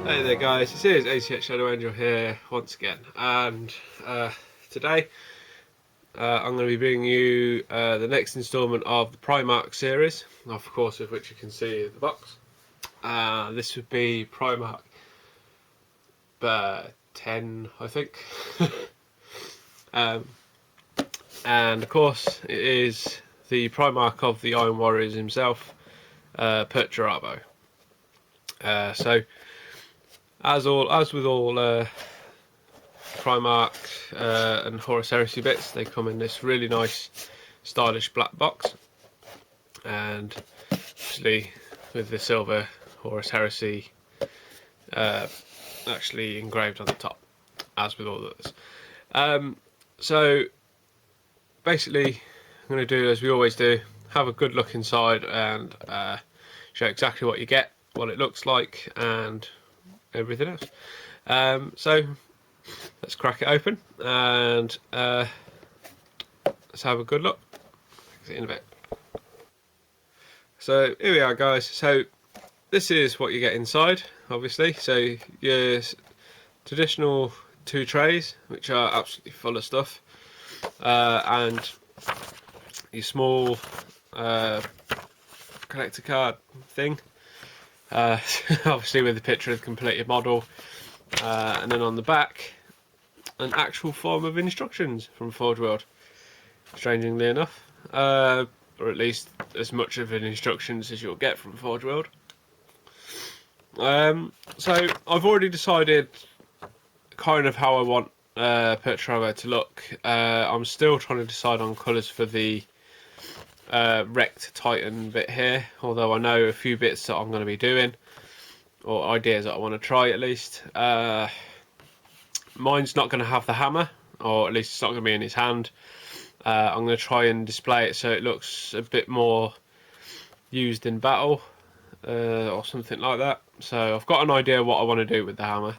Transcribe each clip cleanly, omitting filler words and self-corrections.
Hey there guys, this is ShadowAngel here once again, and today I'm going to be bringing you the next instalment of the Primarch series, of course of which you can see in the box. This would be Primarch 10, I think. And of course it is the Primarch of the Iron Warriors himself, Perturabo. So as with all Primarch and Horus Heresy bits, they come in this really nice stylish black box, and actually with the silver Horus Heresy actually engraved on the top, as with all others. So basically I'm going to do as we always do, have a good look inside and show exactly what you get, what it looks like and everything else. So let's crack it open and let's have a good look. See you in a bit. So here we are guys, so this is what you get inside, obviously. So your traditional 2 trays, which are absolutely full of stuff, and your small collector card thing, obviously with the picture of the completed model, and then on the back an actual form of instructions from Forge World, strangely enough, or at least as much of an instructions as you'll get from Forge World. So I've already decided kind of how I want Perturabo to look. I'm still trying to decide on colours for the wrecked Titan bit here, although I know a few bits that I'm going to be doing, or ideas that I want to try at least. Mine's not going to have the hammer, or at least it's not going to be in his hand. I'm going to try and display it so it looks a bit more used in battle, or something like that. So I've got an idea what I want to do with the hammer,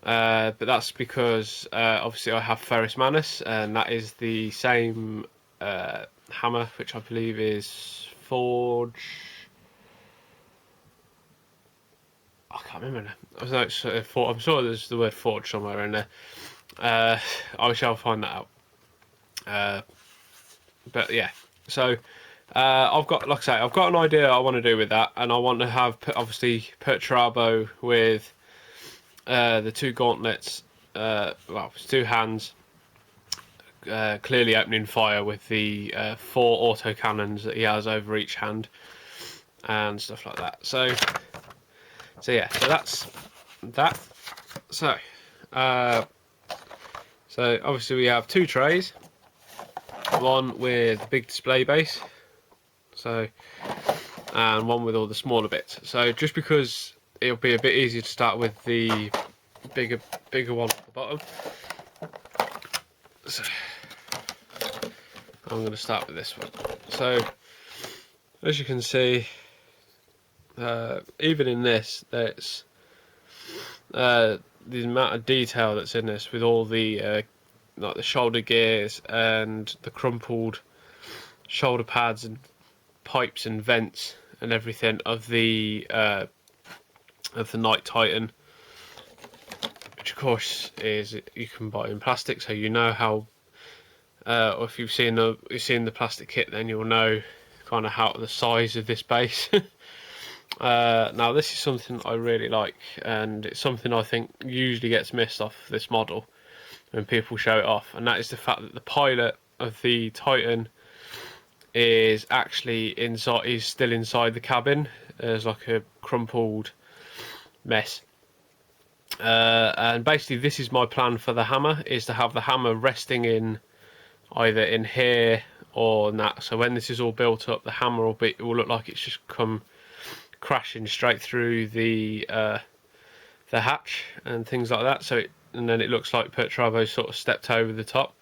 but that's because obviously I have Ferrus Manus, and that is the same hammer, which I believe is Forge. I can't remember now. I'm sure there's the word Forge somewhere in there. I shall find that out. But yeah, so I've got, like I say, I've got an idea I want to do with that, and I want to have obviously Perturabo with the 2 gauntlets, well, 2 hands, clearly opening fire with the 4 autocannons that he has over each hand and stuff like that. So yeah, so that's that. So so obviously we have 2 trays, one with big display base, so, and one with all the smaller bits. So just because it'll be a bit easier to start with the bigger one at the bottom, so I'm going to start with this one. So as you can see, even in this, there's the amount of detail that's in this, with all the like the shoulder gears and the crumpled shoulder pads and pipes and vents and everything of the Knight Titan, which of course is, you can buy in plastic, so you know how, or if you've seen the plastic kit, then you'll know kind of how the size of this base. Now this is something I really like, and it's something I think usually gets missed off this model when people show it off, and that is the fact that the pilot of the Titan is actually inside, is still inside the cabin. There's like a crumpled mess, and basically this is my plan for the hammer, is to have the hammer resting in either in here or in that. So when this is all built up, the hammer it will look like it's just come crashing straight through the hatch and things like that. So and then it looks like Perturabo sort of stepped over the top.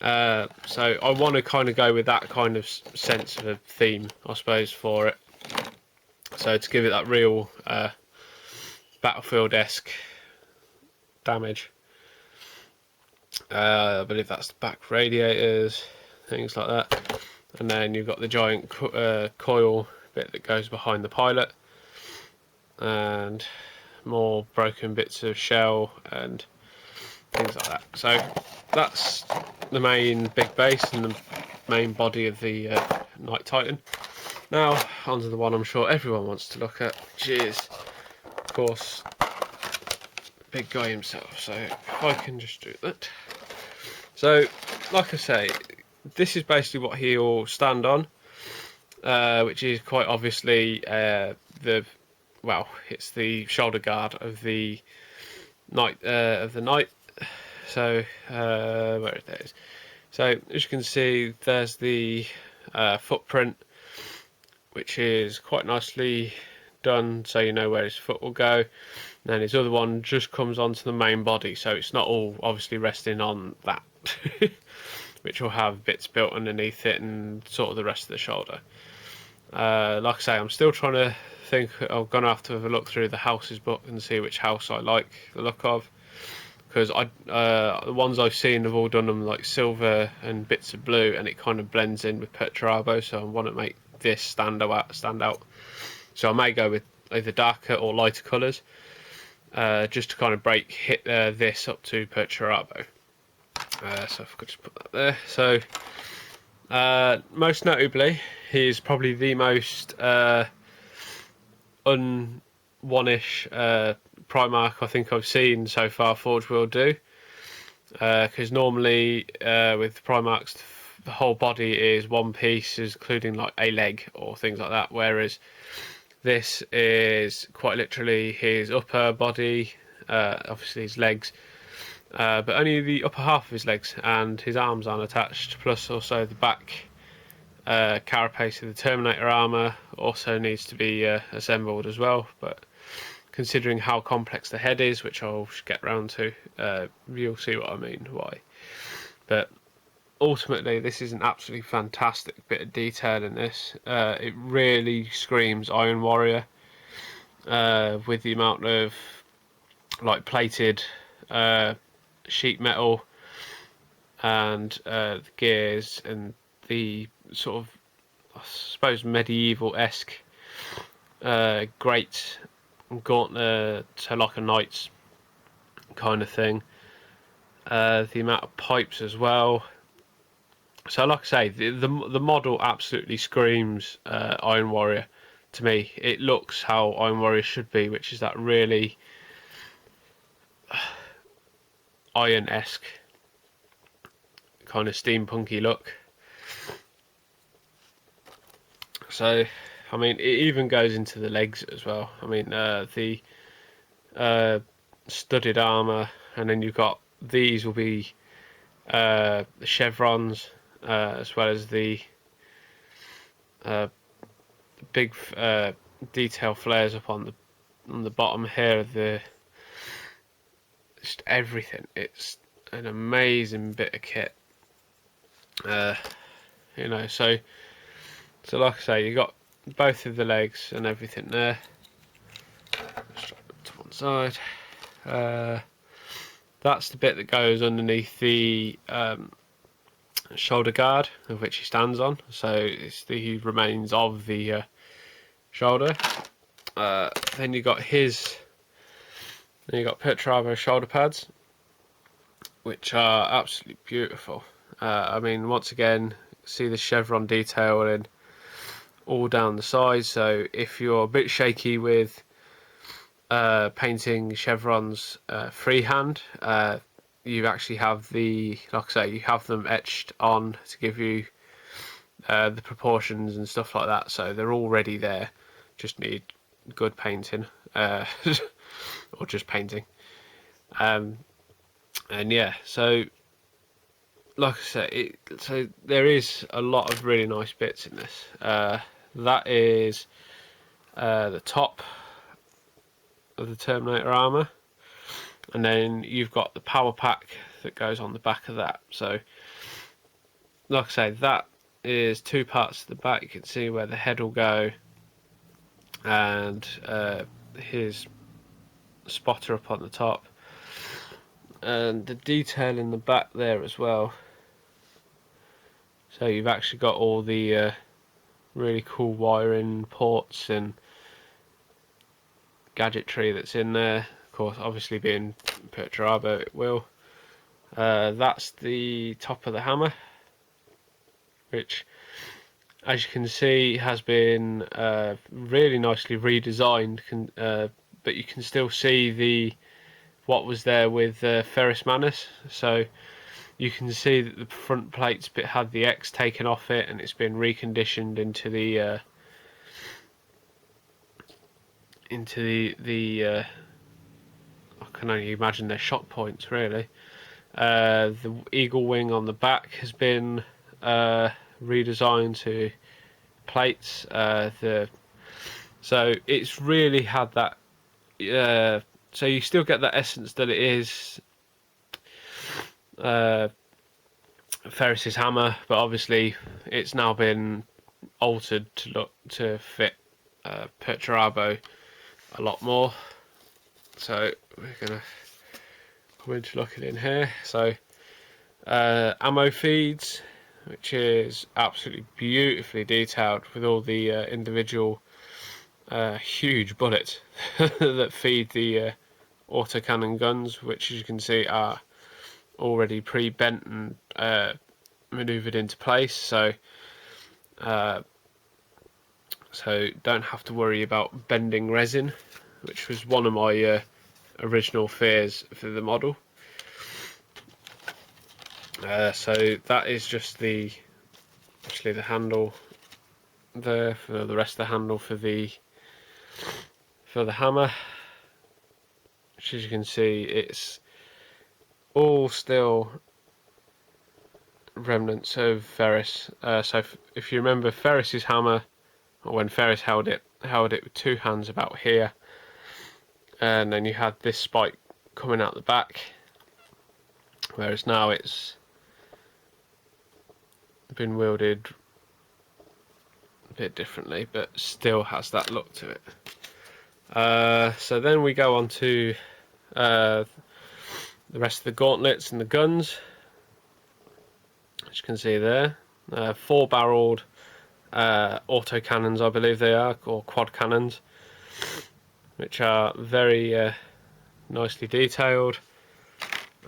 So I want to kind of go with that kind of sense of a theme, I suppose, for it. So to give it that real Battlefield-esque damage. I believe that's the back radiators, things like that. And then you've got the giant coil bit that goes behind the pilot, and more broken bits of shell and things like that. So that's the main big base and the main body of the Knight Titan. Now onto the one I'm sure everyone wants to look at, which is of course big guy himself. So if I can just do that. So like I say, this is basically what he'll stand on, which is quite obviously it's the shoulder guard of the knight. So where it is. So as you can see, there's the footprint, which is quite nicely done, so you know where his foot will go. And then his other one just comes onto the main body, so it's not all obviously resting on that, which will have bits built underneath it and sort of the rest of the shoulder. Like I say, I'm still trying to think. I'm gonna have to have a look through the houses book and see which house I like the look of, because the ones I've seen have all done them like silver and bits of blue, and it kind of blends in with Perturabo. So I want to make this stand out. So I may go with either darker or lighter colours, just to kind of hit this up to Perturabo. So if I could just put that there. So most notably, he is probably the most un-one-ish Primarch I think I've seen so far Forge World do, because normally with Primarchs the whole body is one piece, including like a leg or things like that, whereas this is quite literally his upper body, obviously his legs, but only the upper half of his legs, and his arms aren't attached, plus also the back carapace of the Terminator armour also needs to be assembled as well, but considering how complex the head is, which I'll get round to, you'll see what I mean why. But ultimately this is an absolutely fantastic bit of detail in this. It really screams Iron Warrior, with the amount of like plated sheet metal and the gears and the sort of, I suppose, medieval-esque great gauntlet, so like a knight's kind of thing. The amount of pipes as well. So like I say, the model absolutely screams Iron Warrior to me. It looks how Iron Warrior should be, which is that really iron-esque kind of steampunky look. So I mean, it even goes into the legs as well. I mean, the studded armor, and then you've got these will be the chevrons, as well as the big detail flares up on the bottom here of the, just everything. It's an amazing bit of kit, you know. So like I say, you got both of the legs and everything there. Let's drop it to one side. That's the bit that goes underneath the shoulder guard, of which he stands on. So it's the remains of the shoulder. Then you got Perturabo shoulder pads, which are absolutely beautiful. I mean, once again, see the chevron detailing all down the sides. So if you're a bit shaky with painting chevrons freehand, you actually have the, like I say, you have them etched on to give you the proportions and stuff like that. So they're already there, just need good painting, or just painting. And yeah, so like I say, so there is a lot of really nice bits in this. That is the top of the Terminator armor, and then you've got the power pack that goes on the back of that. So like I say, that is two parts to the back. You can see where the head will go, and his spotter up on the top, and the detail in the back there as well. So you've actually got all the really cool wiring ports and gadgetry that's in there. Of course, obviously being Perturabo, it will. That's the top of the hammer, which, as you can see, has been really nicely redesigned. But you can still see what was there with Ferris Manus. So you can see that the front plates bit had the X taken off it, and it's been reconditioned into the I can only imagine their shot points really. The eagle wing on the back has been redesigned to plates. So it's really had that. So you still get that essence that it is Ferris's hammer, but obviously it's now been altered to fit Perturabo a lot more. So we're gonna come into looking in here. So ammo feeds, which is absolutely beautifully detailed with all the individual huge bullets that feed the autocannon guns, which as you can see are already pre-bent and manoeuvred into place, so don't have to worry about bending resin, which was one of my original fears for the model. So that is just actually the handle there for the rest of the handle for the hammer, which as you can see it's all still remnants of Ferris. So if you remember Ferris's hammer, or when Ferris held it with two hands about here, and then you had this spike coming out the back, whereas now it's been wielded a bit differently, but still has that look to it. So then we go on to the rest of the gauntlets and the guns, as you can see there. 4-barreled auto cannons, I believe they are, or quad cannons, which are very nicely detailed.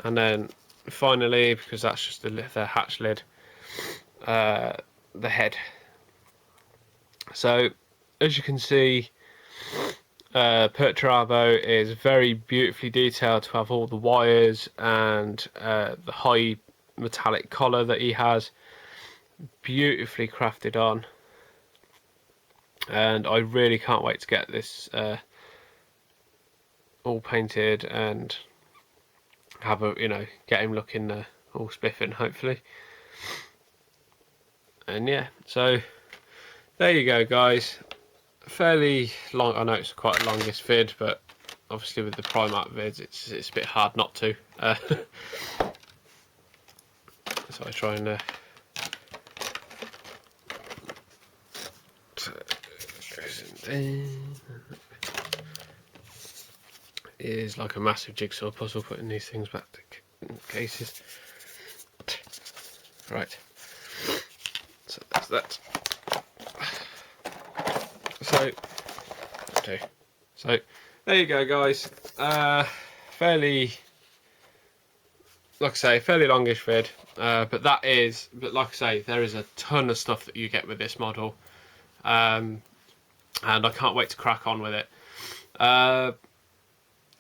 And then finally, because that's just the hatch lid, the head. So as you can see, Perturabo is very beautifully detailed to have all the wires and the high metallic collar that he has beautifully crafted on, and I really can't wait to get this all painted and have get him looking all spiffing hopefully. And yeah, so there you go guys. Fairly long. I know it's quite a longish vid, but obviously with the Primarch vids it's a bit hard not to. So I try and is like a massive jigsaw puzzle putting these things back to cases. Right, so that's that. So there you go guys. Fairly, like I say, fairly longish vid, but like I say, there is a ton of stuff that you get with this model, and I can't wait to crack on with it.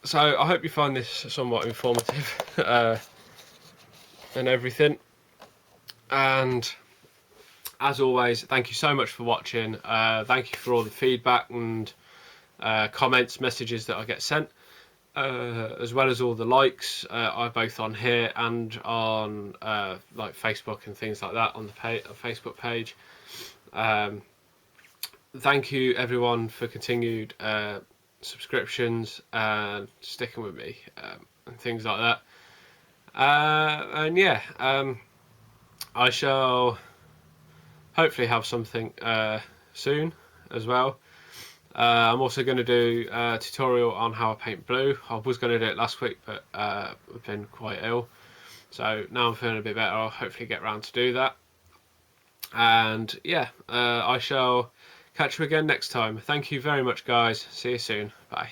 So I hope you find this somewhat informative and everything, and as always, thank you so much for watching. Thank you for all the feedback and comments, messages that I get sent, as well as all the likes, both on here and on like Facebook and things like that on the Facebook page. Thank you everyone for continued subscriptions and sticking with me and things like that. And yeah, I shall hopefully have something soon as well. I'm also going to do a tutorial on how I paint blue. I was going to do it last week, but I've been quite ill, so now I'm feeling a bit better. I'll hopefully get around to do that. And yeah, I shall catch you again next time. Thank you very much guys. See you soon. Bye.